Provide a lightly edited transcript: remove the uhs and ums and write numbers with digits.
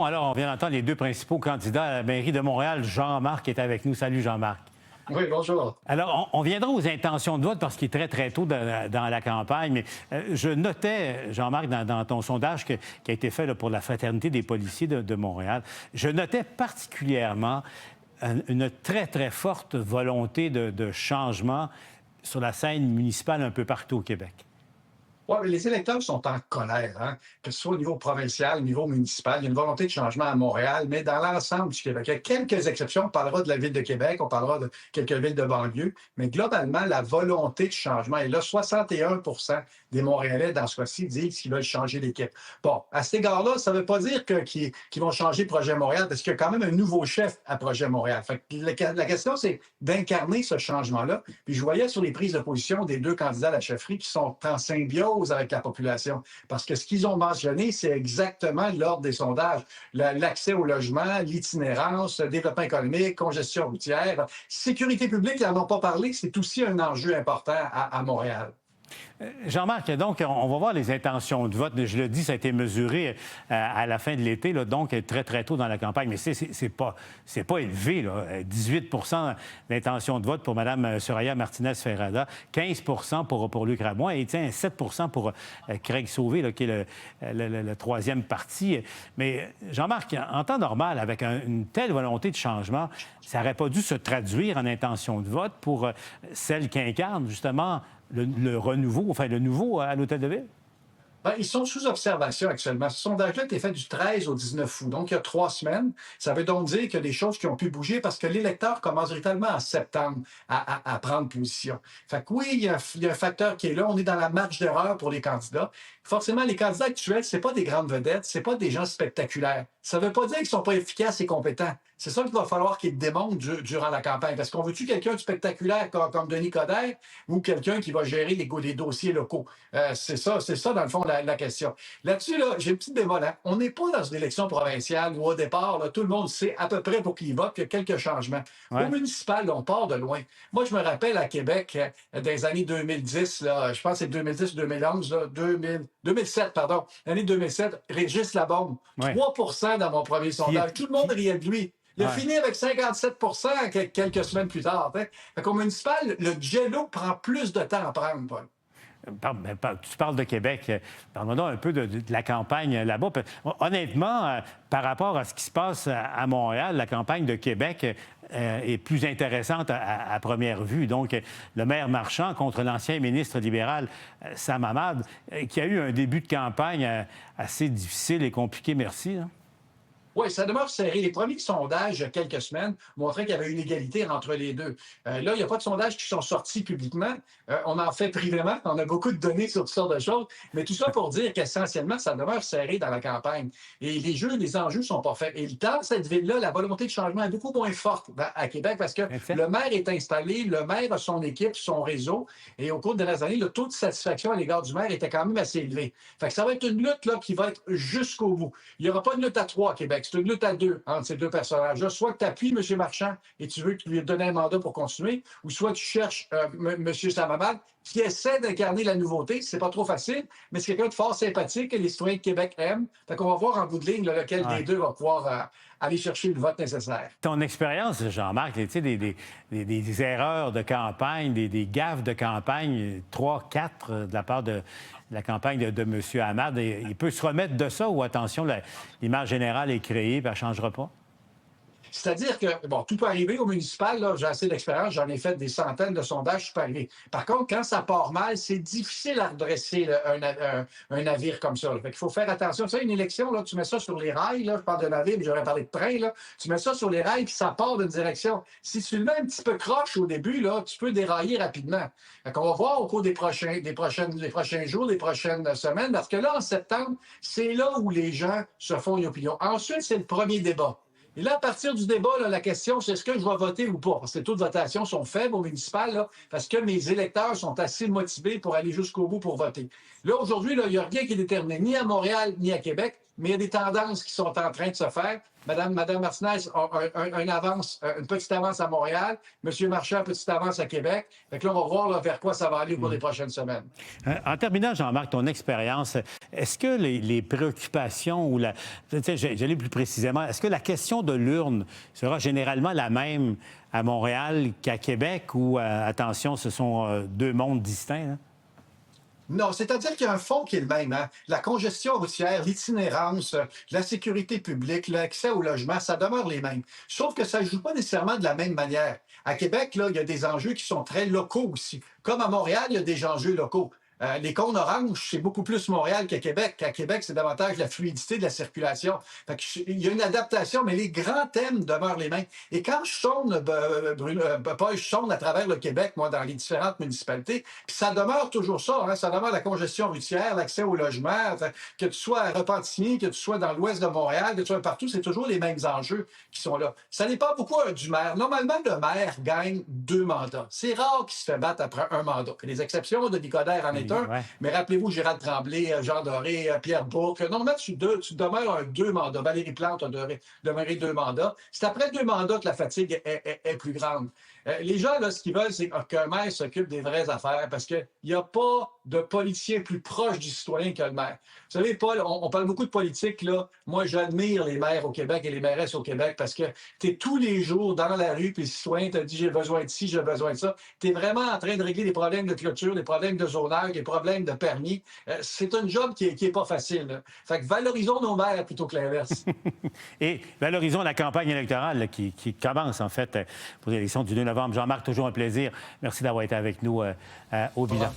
Alors, on vient d'entendre les deux principaux candidats à la mairie de Montréal. Jean-Marc est avec nous. Salut, Jean-Marc. Oui, bonjour. Alors, on viendra aux intentions de vote parce qu'il est très, très tôt dans la campagne. Mais je notais, Jean-Marc, dans ton sondage qui a été fait là, pour la Fraternité des policiers de Montréal, je notais particulièrement une très, très forte volonté de changement sur la scène municipale un peu partout au Québec. Oui, mais les électeurs sont en colère, hein? Que ce soit au niveau provincial, au niveau municipal. Il y a une volonté de changement à Montréal, mais dans l'ensemble du Québec. Il y a quelques exceptions. On parlera de la ville de Québec, on parlera de quelques villes de banlieue, mais globalement, la volonté de changement est là. 61 des Montréalais, dans ce cas-ci, disent qu'ils veulent changer d'équipe. Bon, à cet égard-là, ça ne veut pas dire qu'ils vont changer Projet Montréal, parce qu'il y a quand même un nouveau chef à Projet Montréal. Fait que la question, c'est d'incarner ce changement-là. Puis je voyais sur les prises de position des deux candidats à la chefferie qui sont en symbiose avec la population. Parce que ce qu'ils ont mentionné, c'est exactement l'ordre des sondages. L'accès au logement, l'itinérance, le développement économique, congestion routière, sécurité publique, ils n'en ont pas parlé, c'est aussi un enjeu important à Montréal. Jean-Marc, donc, on va voir les intentions de vote. Je le dis, ça a été mesuré à la fin de l'été, là, donc très, très tôt dans la campagne. Mais c'est pas élevé, là. 18 d'intention de vote pour Mme Soraya Martinez-Ferrada, 15 pour Luc Ramois et 7 pour Craig Sauvé, là, qui est le troisième parti. Mais Jean-Marc, en temps normal, avec une telle volonté de changement, ça n'aurait pas dû se traduire en intention de vote pour celle qui incarne, justement, le renouveau, enfin le nouveau à l'Hôtel de Ville? Ben, ils sont sous observation actuellement. Ce sondage-là a été fait du 13 au 19 août, donc il y a 3 semaines. Ça veut donc dire qu'il y a des choses qui ont pu bouger parce que l'électeur commence véritablement en septembre à prendre position. Fait que oui, il y a un facteur qui est là. On est dans la marge d'erreur pour les candidats. Forcément, les candidats actuels, c'est pas des grandes vedettes, c'est pas des gens spectaculaires. Ça veut pas dire qu'ils sont pas efficaces et compétents. C'est ça qu'il va falloir qu'ils démontrent durant la campagne. Parce qu'on veut-tu quelqu'un de spectaculaire comme Denis Coderre ou quelqu'un qui va gérer les dossiers locaux? C'est ça, dans le fond, la question. Là-dessus, là, j'ai une petite bémol. Hein? On n'est pas dans une élection provinciale où, au départ, là, tout le monde sait à peu près pour qui il vote, qu'il y a quelques changements. Ouais. Au municipal, là, on part de loin. Moi, je me rappelle à Québec, des années 2010, là, je pense que c'est 2010 ou 2011, là, 2007, pardon, l'année 2007, Régis Labombe, Ouais. 3 dans mon premier sondage. Tout le monde riait de lui. Il a Ouais. fini avec 57 quelques semaines plus tard. Hein? Fait qu'au municipal, le jello prend plus de temps à prendre, Paul. Tu parles de Québec. Parle-moi donc un peu de la campagne là-bas. Honnêtement, par rapport à ce qui se passe à Montréal, la campagne de Québec est plus intéressante à première vue. Donc, le maire Marchand contre l'ancien ministre libéral Sam Hamad, qui a eu un début de campagne assez difficile et compliqué, merci. Hein? Oui, ça demeure serré. Les premiers sondages, il y a quelques semaines, montraient qu'il y avait une égalité entre les deux. Là, il n'y a pas de sondages qui sont sortis publiquement. On en fait privément. On a beaucoup de données sur toutes sortes de choses. Mais tout ça pour dire qu'essentiellement, ça demeure serré dans la campagne. Et les enjeux sont pas faits. Et dans cette ville-là, la volonté de changement est beaucoup moins forte à Québec parce que le maire est installé, le maire a son équipe, son réseau. Et au cours des dernières années, le taux de satisfaction à l'égard du maire était quand même assez élevé. Fait que ça va être une lutte là, qui va être jusqu'au bout. Il n'y aura pas de lutte à 3 à Québec. C'est une lutte à 2 entre ces deux personnages-là. Soit que tu appuies M. Marchand et tu veux lui donner un mandat pour continuer, ou soit tu cherches M. Sam Hamad qui essaie d'incarner la nouveauté. C'est pas trop facile, mais c'est quelqu'un de fort sympathique que les citoyens de Québec aiment. Fait qu'on va voir en bout de ligne lequel des deux va pouvoir aller chercher le vote nécessaire. Ton expérience, Jean-Marc, tu sais, des erreurs de campagne, des gaffes de campagne, 3, 4 de la part de la campagne de M. Hamad, il peut se remettre de ça ou, attention, l'image générale est créée, puis elle ne changera pas? C'est-à-dire que, bon, tout peut arriver au municipal, là, j'ai assez d'expérience, j'en ai fait des centaines de sondages, tout peut arriver. Par contre, quand ça part mal, c'est difficile à redresser un navire comme ça. Là. Fait qu'il faut faire attention. Tu sais, une élection, là, tu mets ça sur les rails, là, je parle de navire, mais j'aurais parlé de train, là, tu mets ça sur les rails, puis ça part d'une direction. Si tu le mets un petit peu croche au début, là, tu peux dérailler rapidement. Fait qu'on va voir au cours des prochains jours, des prochaines semaines, parce que là, en septembre, c'est là où les gens se font une opinion. Ensuite, c'est le premier débat. Et là, à partir du débat, là, la question, c'est est-ce que je vais voter ou pas? Parce que les taux de votation sont faibles au municipal, là, parce que mes électeurs sont assez motivés pour aller jusqu'au bout pour voter. Là, aujourd'hui, il n'y a rien qui est déterminé, ni à Montréal, ni à Québec, mais il y a des tendances qui sont en train de se faire. Madame Martinez a une petite avance à Montréal. Monsieur Marchand, une petite avance à Québec. Fait que là, on va voir là, vers quoi ça va aller au cours des prochaines semaines. En terminant, Jean-Marc, ton expérience, est-ce que les préoccupations ou j'allais plus précisément, est-ce que la question de l'urne sera généralement la même à Montréal qu'à Québec ou, attention, ce sont deux mondes distincts? Hein? Non, c'est-à-dire qu'il y a un fond qui est le même. Hein? La congestion routière, l'itinérance, la sécurité publique, l'accès au logement, ça demeure les mêmes. Sauf que ça ne joue pas nécessairement de la même manière. À Québec, là, il y a des enjeux qui sont très locaux aussi. Comme à Montréal, il y a des enjeux locaux. Les cônes oranges, c'est beaucoup plus Montréal qu'à Québec. À Québec, c'est davantage la fluidité de la circulation. Fait que il y a une adaptation, mais les grands thèmes demeurent les mêmes. Et quand je sonne, Paul, je sonne à travers le Québec, moi, dans les différentes municipalités, puis ça demeure toujours ça. Hein, ça demeure la congestion routière, l'accès au logement, que tu sois à Repentigny, que tu sois dans l'ouest de Montréal, que tu sois partout, c'est toujours les mêmes enjeux qui sont là. Ça n'est pas beaucoup du maire. Normalement, le maire gagne 2 mandats. C'est rare qu'il se fait battre après un mandat. Il y a des exceptions, de Nicodère en est un. Ouais. Mais rappelez-vous, Gérald Tremblay, Jean Doré, Pierre Bourque. Normalement, tu demeures un 2 mandats. Valérie Plante a demeuré 2 mandats. C'est après 2 mandats que la fatigue est plus grande. Les gens, là, ce qu'ils veulent, c'est qu'un maire s'occupe des vraies affaires parce qu'il n'y a pas de politicien plus proche du citoyen que le maire. Vous savez, Paul, on parle beaucoup de politique, là. Moi, j'admire les maires au Québec et les mairesses au Québec parce que tu es tous les jours dans la rue, puis le citoyen te dit « j'ai besoin de ci, j'ai besoin de ça ». Tu es vraiment en train de régler des problèmes de clôture, des problèmes de zonage, des problèmes de permis. C'est un job qui est pas facile. Là. Fait que valorisons nos maires plutôt que l'inverse. Et valorisons la campagne électorale là, qui commence, en fait, pour l'élection du 2 novembre. Jean-Marc, toujours un plaisir. Merci d'avoir été avec nous au bilan.